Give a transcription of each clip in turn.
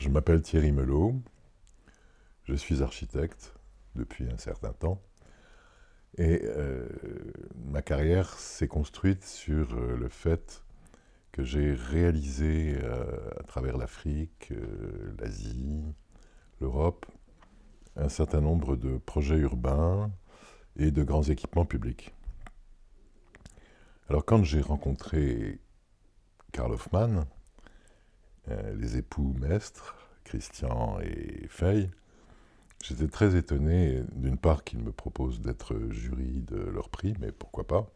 Je m'appelle Thierry Melot, je suis architecte depuis un certain temps et ma carrière s'est construite sur le fait que j'ai réalisé à travers l'Afrique, l'Asie, l'Europe, un certain nombre de projets urbains et de grands équipements publics. Alors quand j'ai rencontré Karl Hofmann, les époux Mestre, Christian et Fay, j'étais très étonné, d'une part, qu'ils me proposent d'être jury de leur prix, mais pourquoi pas,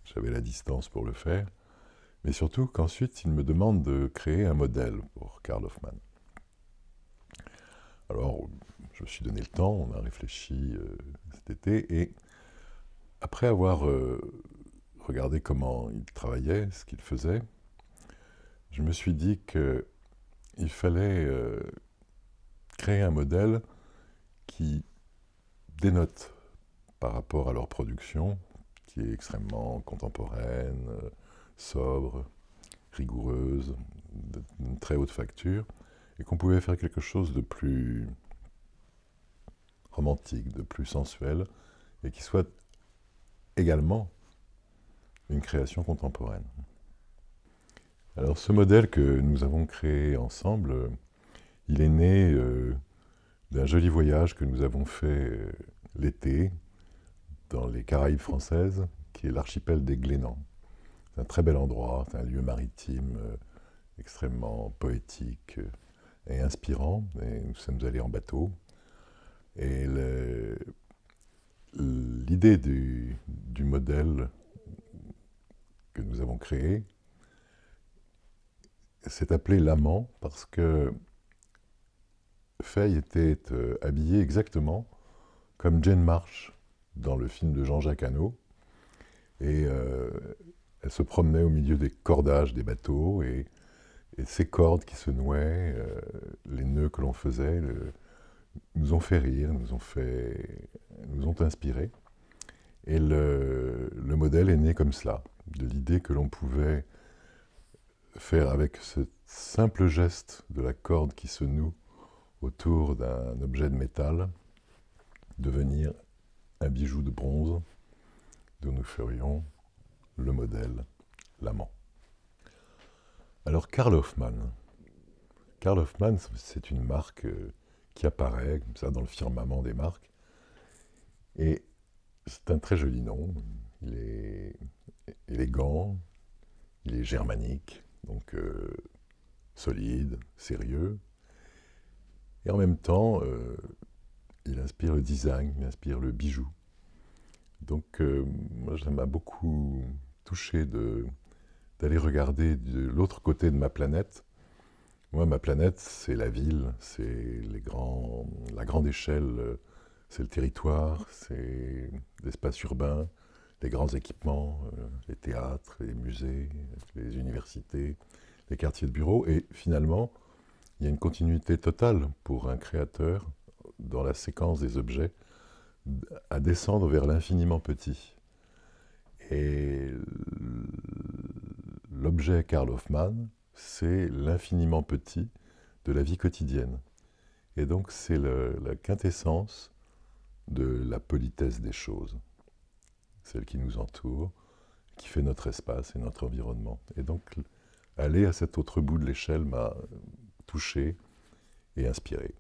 j'avais la distance pour le faire, mais surtout qu'ensuite, ils me demandent de créer un modèle pour Karl Hofmann. Alors, je me suis donné le temps, on a réfléchi cet été, et après avoir regardé comment il travaillait, ce qu'il faisait, je me suis dit qu'il fallait créer un modèle qui dénote par rapport à leur production, qui est extrêmement contemporaine, sobre, rigoureuse, d'une très haute facture, et qu'on pouvait faire quelque chose de plus romantique, de plus sensuel, et qui soit également une création contemporaine. Alors ce modèle que nous avons créé ensemble, il est né d'un joli voyage que nous avons fait l'été dans les Caraïbes françaises, qui est l'archipel des Glénans. C'est un très bel endroit, c'est un lieu maritime extrêmement poétique et inspirant. Et nous sommes allés en bateau. Et l'idée du modèle que nous avons créé s'est appelé l'amant parce que Fay était habillée exactement comme Jane Marsh dans le film de Jean-Jacques Hano. Et elle se promenait au milieu des cordages des bateaux et ces cordes qui se nouaient, les nœuds que l'on faisait, nous ont fait rire, nous ont inspirés. Et le modèle est né comme cela, de l'idée que l'on pouvait faire avec ce simple geste de la corde qui se noue autour d'un objet de métal, devenir un bijou de bronze dont nous ferions le modèle, l'amant. Alors Karl Hofmann, c'est une marque qui apparaît comme ça dans le firmament des marques, et c'est un très joli nom. Il est élégant, il est germanique, donc solide, sérieux, et en même temps, il inspire le design, il inspire le bijou. Donc moi, ça m'a beaucoup touché d'aller regarder de l'autre côté de ma planète. Moi, ma planète, c'est la ville, c'est la grande échelle, c'est le territoire, c'est l'espace urbain, les grands équipements, les théâtres, les musées, les universités, les quartiers de bureaux. Et finalement, il y a une continuité totale pour un créateur dans la séquence des objets à descendre vers l'infiniment petit. Et l'objet Karl Hofmann, c'est l'infiniment petit de la vie quotidienne. Et donc c'est la quintessence de la politesse des choses, celle qui nous entoure, qui fait notre espace et notre environnement. Et donc aller à cet autre bout de l'échelle m'a touché et inspiré.